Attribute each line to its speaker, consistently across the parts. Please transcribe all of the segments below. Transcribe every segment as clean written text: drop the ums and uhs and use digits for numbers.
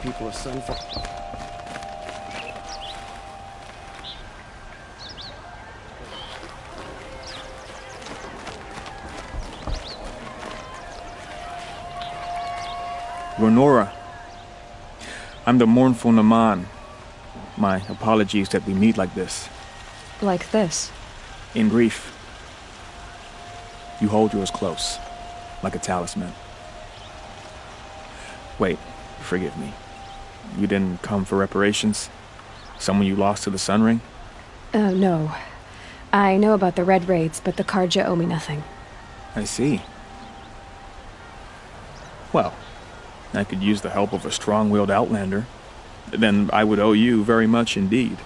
Speaker 1: people of Sunfall.
Speaker 2: Renora, I'm the mournful Naman. My apologies that we meet like this.
Speaker 3: Like this?
Speaker 2: In grief. You hold yours close, like a talisman. Wait, forgive me. You didn't come for reparations? Someone you lost to the Sun Ring?
Speaker 3: No. I know about the Red Raids, but the Karja owe me nothing.
Speaker 2: I see. Well, I could use the help of a strong-willed outlander. Then I would owe you very much indeed.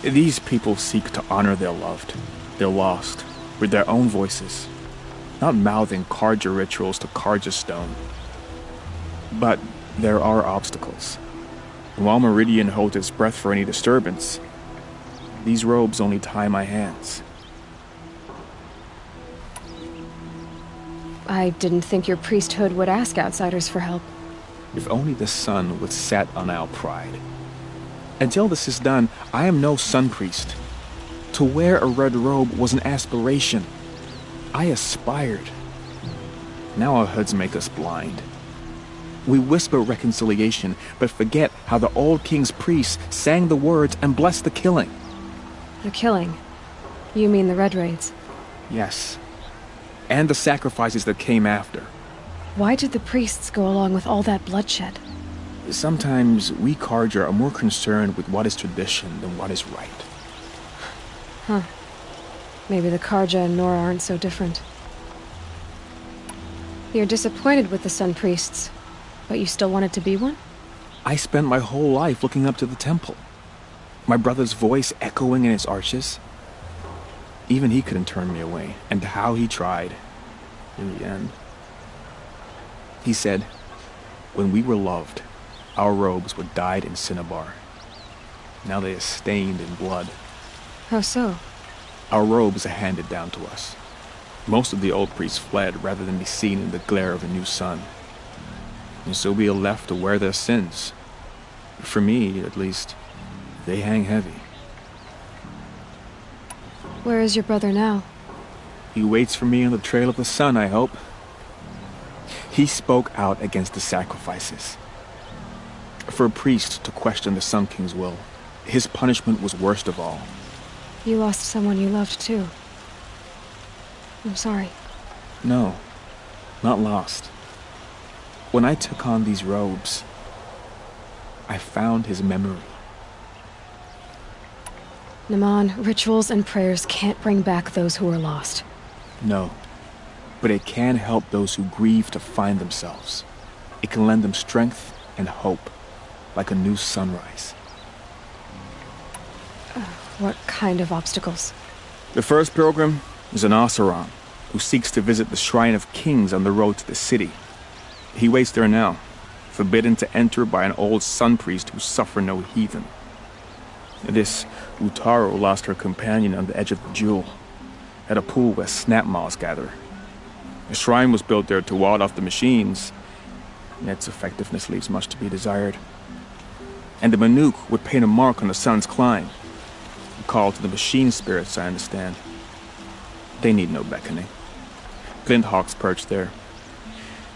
Speaker 2: These people seek to honor their loved, their lost, with their own voices, not mouthing Karja rituals to Karja stone. But there are obstacles. And while Meridian holds its breath for any disturbance, these robes only tie my hands.
Speaker 3: I didn't think your priesthood would ask outsiders for help.
Speaker 2: If only the sun would set on our pride. Until this is done, I am no sun priest. To wear a red robe was an aspiration. I aspired. Now our hoods make us blind. We whisper reconciliation, but forget how the old king's priests sang the words and blessed the killing.
Speaker 3: The killing? You mean the Red Raids?
Speaker 2: Yes. And the sacrifices that came after.
Speaker 3: Why did the priests go along with all that bloodshed?
Speaker 2: Sometimes we Karja are more concerned with what is tradition than what is right.
Speaker 3: Huh. Maybe the Karja and Nora aren't so different. You're disappointed with the Sun Priests, but you still wanted to be one?
Speaker 2: I spent my whole life looking up to the temple. My brother's voice echoing in its arches. Even he couldn't turn me away, and how he tried. In the end. He said, when we were loved, our robes were dyed in cinnabar. Now they are stained in blood.
Speaker 3: How so?
Speaker 2: Our robes are handed down to us. Most of the old priests fled rather than be seen in the glare of a new sun. And so we are left to wear their sins. For me, at least, they hang heavy.
Speaker 3: Where is your brother now?
Speaker 2: He waits for me on the trail of the sun, I hope. He spoke out against the sacrifices. For a priest to question the Sun King's will, his punishment was worst of all.
Speaker 3: You lost someone you loved too. I'm sorry.
Speaker 2: No, not lost. When I took on these robes, I found his memory.
Speaker 3: Naman, rituals and prayers can't bring back those who are lost.
Speaker 2: No, but it can help those who grieve to find themselves. It can lend them strength and hope, like a new sunrise.
Speaker 3: What kind of obstacles?
Speaker 2: The first pilgrim is an Oseram, who seeks to visit the Shrine of Kings on the road to the city. He waits there now, forbidden to enter by an old sun priest who suffered no heathen. This Utaru lost her companion on the edge of the jewel, at a pool where snap moths gather. A shrine was built there to ward off the machines, and its effectiveness leaves much to be desired. And the Manuk would paint a mark on the sun's climb. A call to the machine spirits, I understand. They need no beckoning. Glint hawks perch there,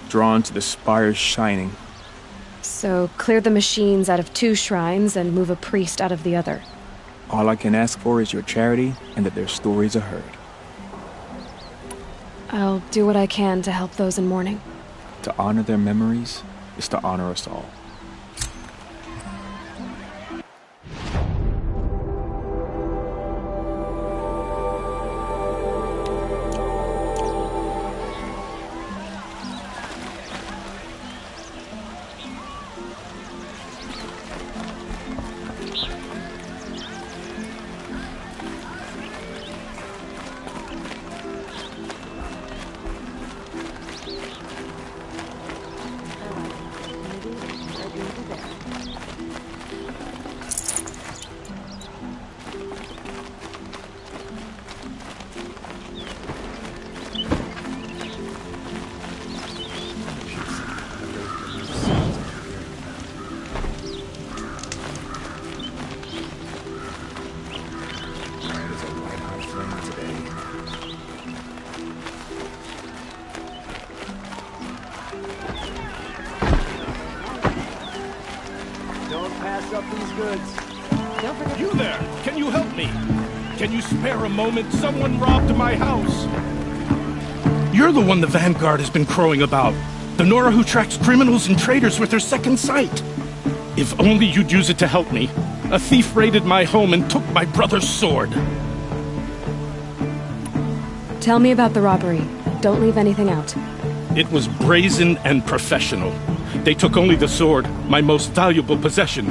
Speaker 2: drawn to the spires shining.
Speaker 3: So clear the machines out of two shrines and move a priest out of the other.
Speaker 2: All I can ask for is your charity and that their stories are heard.
Speaker 3: I'll do what I can to help those in mourning.
Speaker 2: To honor their memories is to honor us all.
Speaker 1: pass up these goods.
Speaker 4: You there! Can you help me? Can you spare a moment? Someone robbed my house! You're the one the Vanguard has been crowing about. The Nora who tracks criminals and traitors with her second sight. If only you'd use it to help me. A thief raided my home and took my brother's sword.
Speaker 3: Tell me about the robbery. Don't leave anything out.
Speaker 4: It was brazen and professional. They took only the sword, my most valuable possession.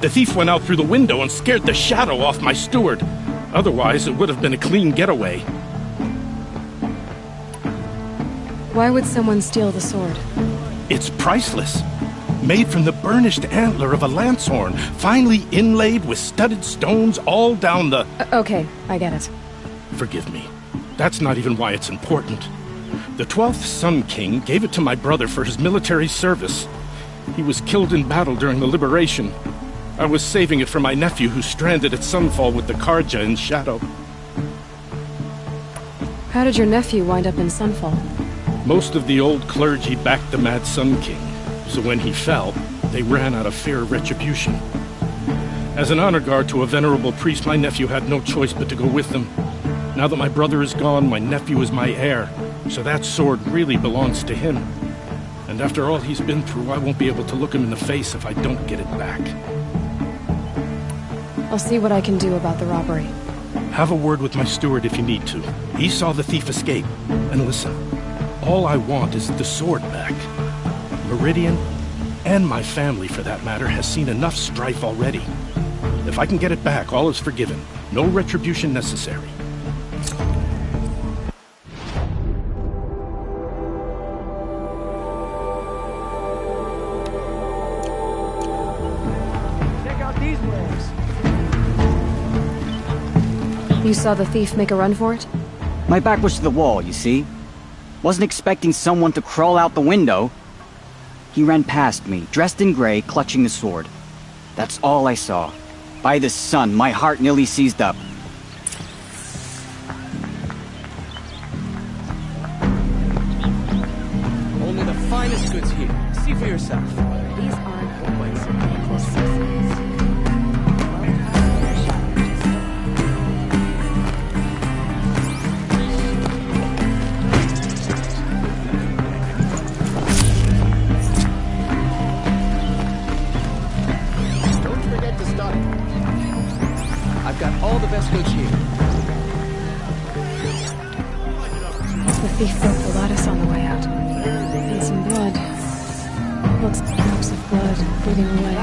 Speaker 4: The thief went out through the window and scared the shadow off my steward. Otherwise, it would have been a clean getaway.
Speaker 3: Why would someone steal the sword?
Speaker 4: It's priceless. Made from the burnished antler of a lancehorn, finely inlaid with studded stones all down the...
Speaker 3: Okay, I get it.
Speaker 4: Forgive me. That's not even why it's important. The 12th Sun King gave it to my brother for his military service. He was killed in battle during the liberation. I was saving it for my nephew who's stranded at Sunfall with the Karja in Shadow.
Speaker 3: How did your nephew wind up in Sunfall?
Speaker 4: Most of the old clergy backed the Mad Sun King, so when he fell, they ran out of fair retribution. As an honor guard to a venerable priest, my nephew had no choice but to go with them. Now that my brother is gone, my nephew is my heir, so that sword really belongs to him. And after all he's been through, I won't be able to look him in the face if I don't get it back.
Speaker 3: I'll see what I can do about the robbery.
Speaker 4: Have a word with my steward if you need to. He saw the thief escape. And listen, all I want is the sword back. Meridian, and my family for that matter, has seen enough strife already. If I can get it back, all is forgiven. No retribution necessary.
Speaker 1: Check out these wares.
Speaker 3: You saw the thief make a run for it?
Speaker 5: My back was to the wall, you see. Wasn't expecting someone to crawl out the window. He ran past me, dressed in gray, clutching the sword. That's all I saw. By the sun, my heart nearly seized up.
Speaker 1: Only the finest goods here. See for yourself.
Speaker 3: These aren't always
Speaker 1: Don't forget to stop. I've got all the best goods here.
Speaker 3: The thief broke the lattice on the way out. And some blood. Looks like drops of blood bleeding away.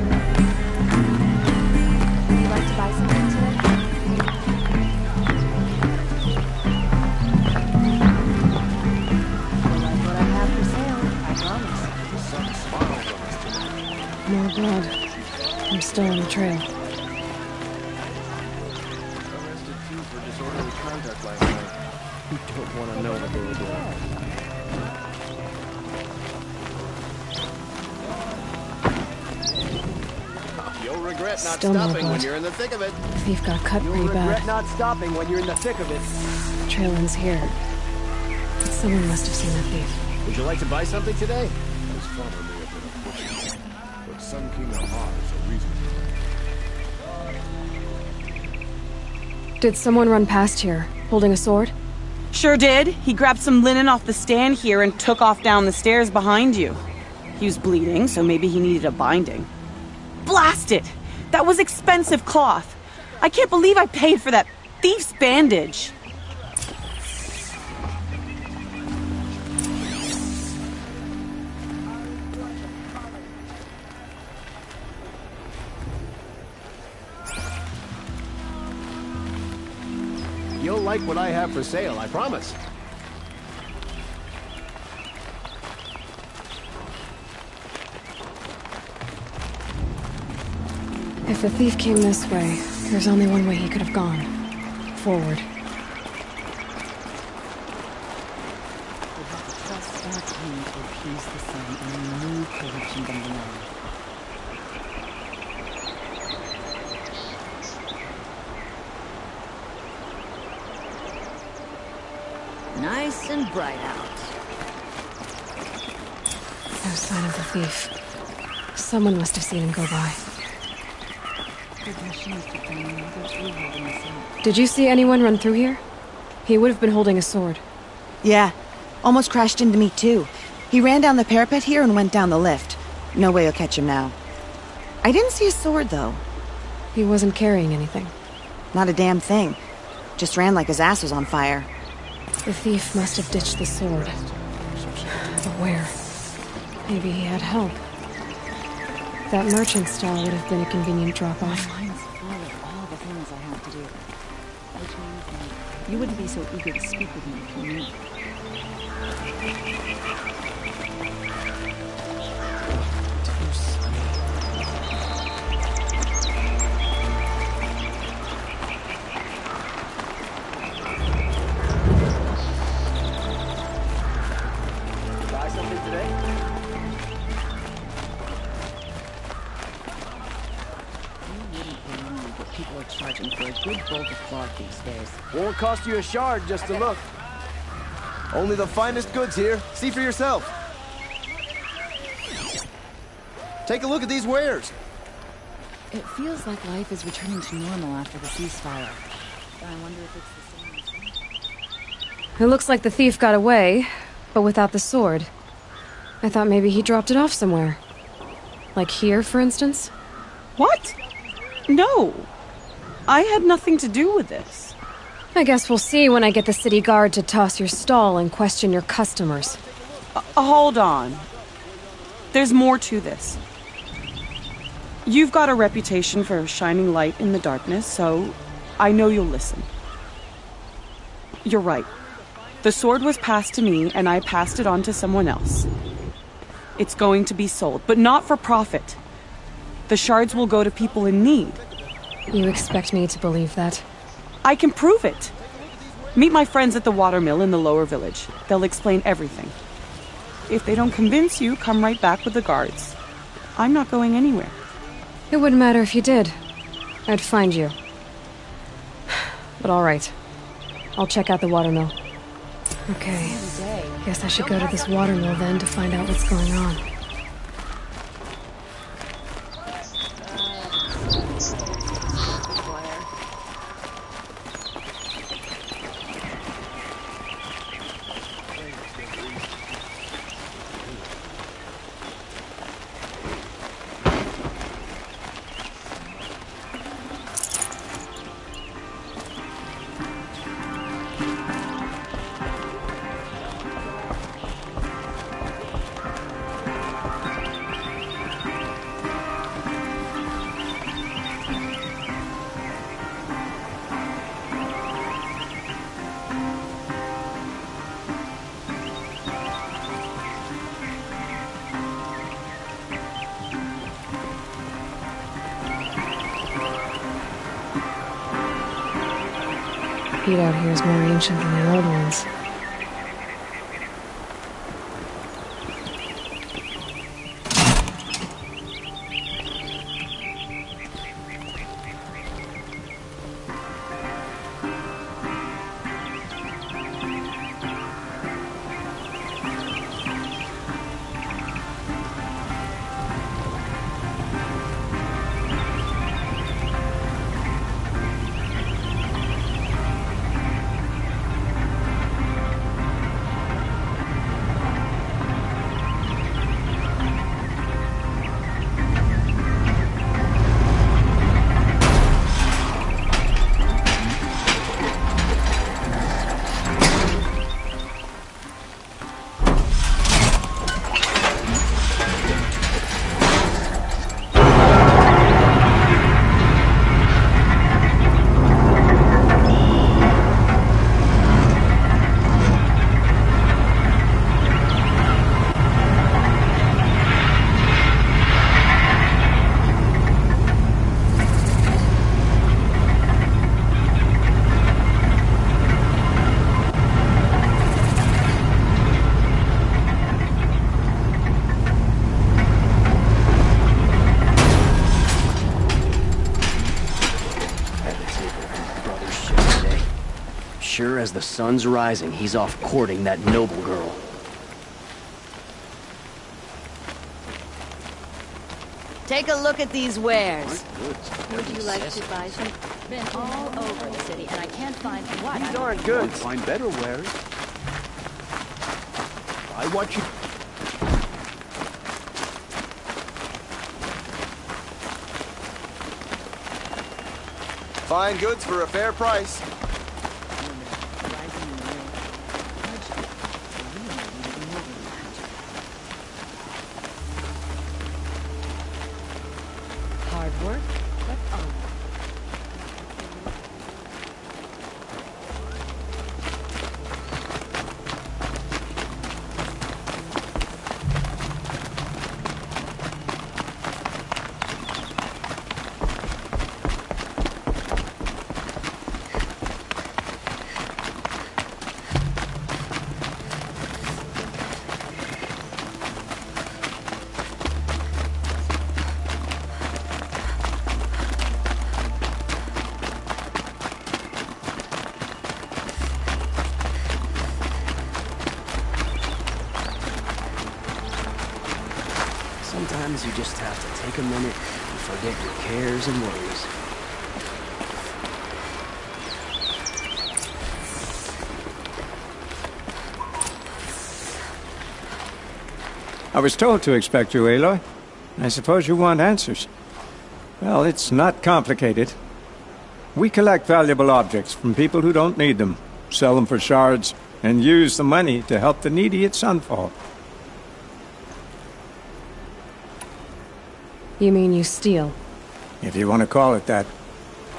Speaker 3: Would you like to buy something today? Like what I have for sale, I promise. More blood. I'm still on the trail.
Speaker 1: Arrested two for disorderly conduct last night. You don't want to know what they were doing. You'll regret not
Speaker 3: Still more
Speaker 1: stopping when
Speaker 3: blood.
Speaker 1: you're in the thick of it.
Speaker 3: The thief got cut
Speaker 1: You'll
Speaker 3: pretty
Speaker 1: regret
Speaker 3: bad.
Speaker 1: not stopping when you're in the thick of it.
Speaker 3: The trail ends here. But someone must have seen that thief.
Speaker 1: Would you like to buy something today?
Speaker 6: His father may have been a butcher, but Sun King Ahar is a reasonable.
Speaker 3: Did someone run past here, holding a sword?
Speaker 7: Sure did. He grabbed some linen off the stand here and took off down the stairs behind you. He was bleeding, so maybe he needed a binding. Blast it! That was expensive cloth. I can't believe I paid for that thief's bandage.
Speaker 1: You'll like what I have for sale, I promise.
Speaker 3: If the thief came this way, there's only one way he could have gone. Forward.
Speaker 8: Trust our king to appease the sun and remove corruption from the land. Nice and bright out.
Speaker 3: No sign of the thief. Someone must have seen him go by. Did you see anyone run through here? He would have been holding a sword.
Speaker 9: Yeah. Almost crashed into me, too. He ran down the parapet here and went down the lift. No way you'll catch him now. I didn't see a sword, though.
Speaker 3: He wasn't carrying anything.
Speaker 9: Not a damn thing. Just ran like his ass was on fire.
Speaker 3: The thief must have ditched the sword. But where? Maybe he had help. That merchant stall would have been a convenient drop-off.
Speaker 8: My mind's full of all the things I have to do. Which means you wouldn't be so eager to speak with me if you knew.
Speaker 1: Buy something today?
Speaker 8: People are charging for a good bolt of cloth these days.
Speaker 1: Won't cost you a shard just to look. Only the finest goods here. See for yourself. Take a look at these wares.
Speaker 8: It feels like life is returning to normal after the ceasefire. I wonder if it's the same.
Speaker 3: It looks like the thief got away, but without the sword. I thought maybe he dropped it off somewhere. Like here, for instance?
Speaker 7: What? No. I had nothing to do with this.
Speaker 3: I guess we'll see when I get the city guard to toss your stall and question your customers.
Speaker 7: Hold on. There's more to this. You've got a reputation for shining light in the darkness, so I know you'll listen. You're right. The sword was passed to me, and I passed it on to someone else. It's going to be sold, but not for profit. The shards will go to people in need.
Speaker 3: You expect me to believe that?
Speaker 7: I can prove it. Meet my friends at the watermill in the lower village. They'll explain everything. If they don't convince you, come right back with the guards. I'm not going anywhere.
Speaker 3: It wouldn't matter if you did. I'd find you. But all right. I'll check out the watermill. Okay. Guess I should go to this watermill then to find out what's going on. Heat out here is more ancient than the old ones.
Speaker 1: sure as the sun's rising, he's off courting that noble girl.
Speaker 8: Take a look at these wares.
Speaker 6: Would
Speaker 8: you like to buy some? Been all over the city, and I can't find what.
Speaker 6: These aren't good. Find better wares. I want you. Fine goods for a fair price.
Speaker 8: Hard work, but oh.
Speaker 1: Sometimes you just have to take a minute and forget your cares and worries.
Speaker 10: I was told to expect you, Aloy. I suppose you want answers. Well, it's not complicated. We collect valuable objects from people who don't need them, sell them for shards, and use the money to help the needy at Sunfall.
Speaker 3: You mean you steal?
Speaker 10: If you want to call it that.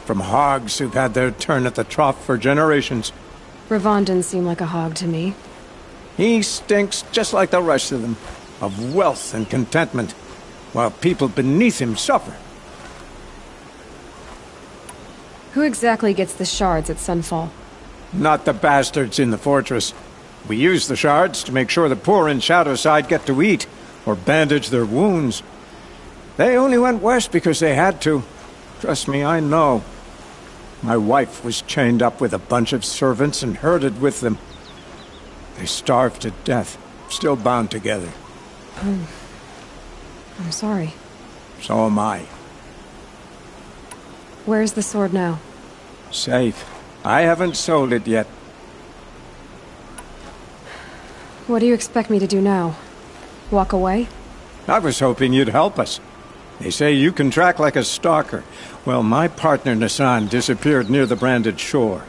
Speaker 10: From hogs who've had their turn at the trough for generations.
Speaker 3: Ravon didn't seem like a hog to me.
Speaker 10: He stinks just like the rest of them, of wealth and contentment, while people beneath him suffer.
Speaker 3: Who exactly gets the shards at Sunfall?
Speaker 10: Not the bastards in the fortress. We use the shards to make sure the poor in Shadowside get to eat, or bandage their wounds. They only went west because they had to. Trust me, I know. My wife was chained up with a bunch of servants and herded with them. They starved to death, still bound together.
Speaker 3: Oh. I'm sorry.
Speaker 10: So am I.
Speaker 3: Where's the sword now?
Speaker 10: Safe. I haven't sold it yet.
Speaker 3: What do you expect me to do now? Walk away?
Speaker 10: I was hoping you'd help us. They say you can track like a stalker. Well, my partner Nassan disappeared near the branded shore.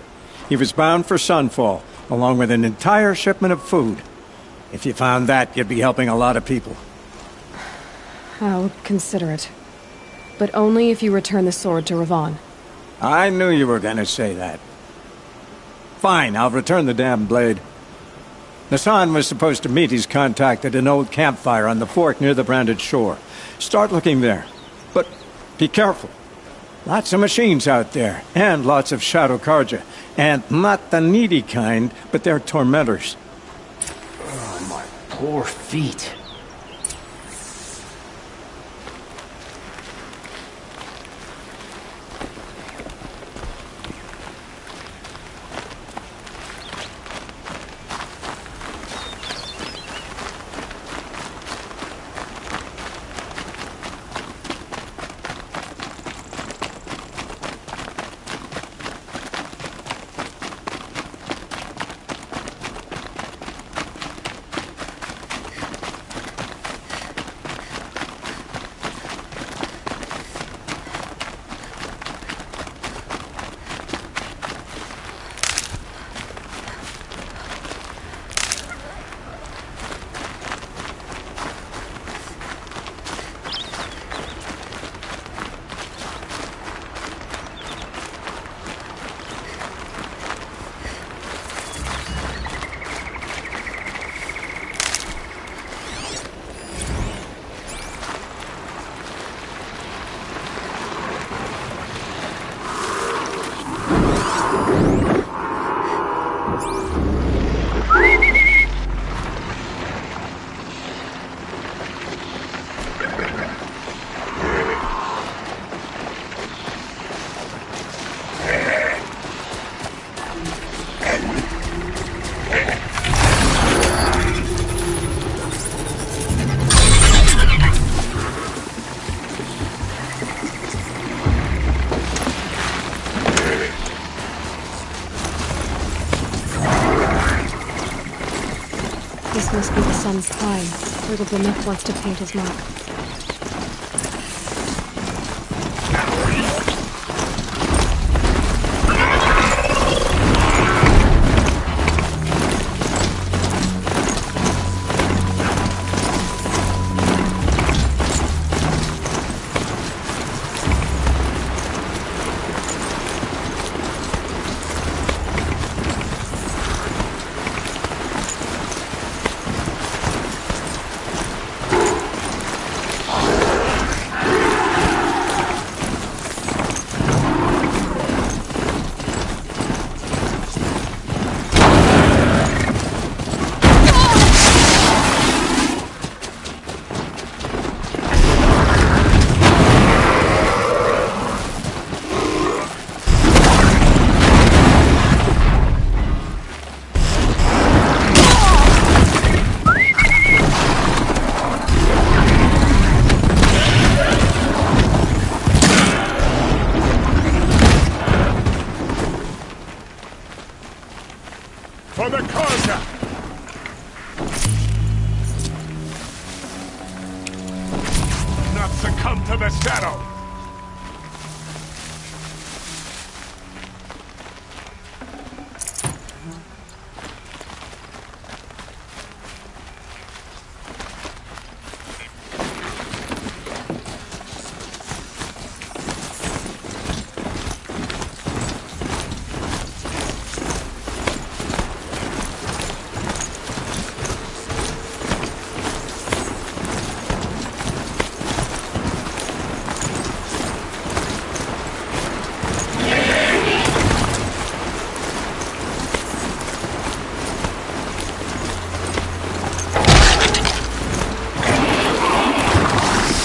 Speaker 10: He was bound for Sunfall, along with an entire shipment of food. If you found that, you'd be helping a lot of people.
Speaker 3: I'll consider it. But only if you return the sword to Ravon.
Speaker 10: I knew you were gonna say that. Fine, I'll return the damn blade. Nassan was supposed to meet his contact at an old campfire on the fork near the branded shore. Start looking there. But be careful. Lots of machines out there, and lots of Shadow Karja. And not the needy kind, but they're tormentors.
Speaker 1: Oh, my poor feet.
Speaker 3: This must be the sun's climb. Little Blemeth wants to paint his mark.
Speaker 6: For the Karja! Not succumb to the shadow!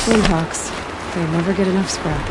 Speaker 3: Windhawks. They never get enough scrap.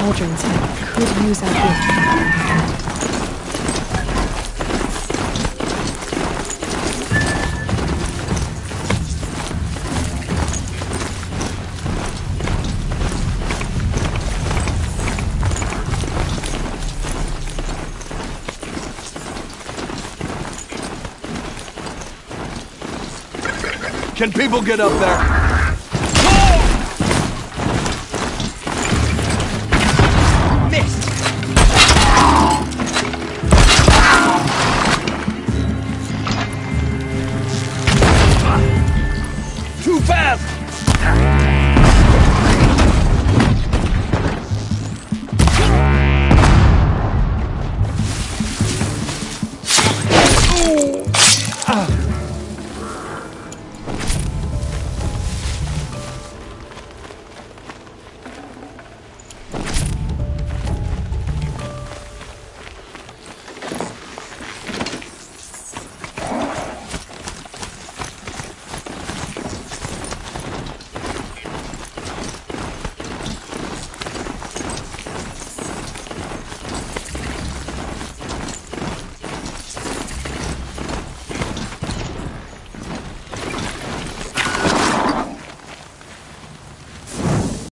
Speaker 3: Cauldrons, I could use that gift.
Speaker 1: Can people get up there?
Speaker 11: fast!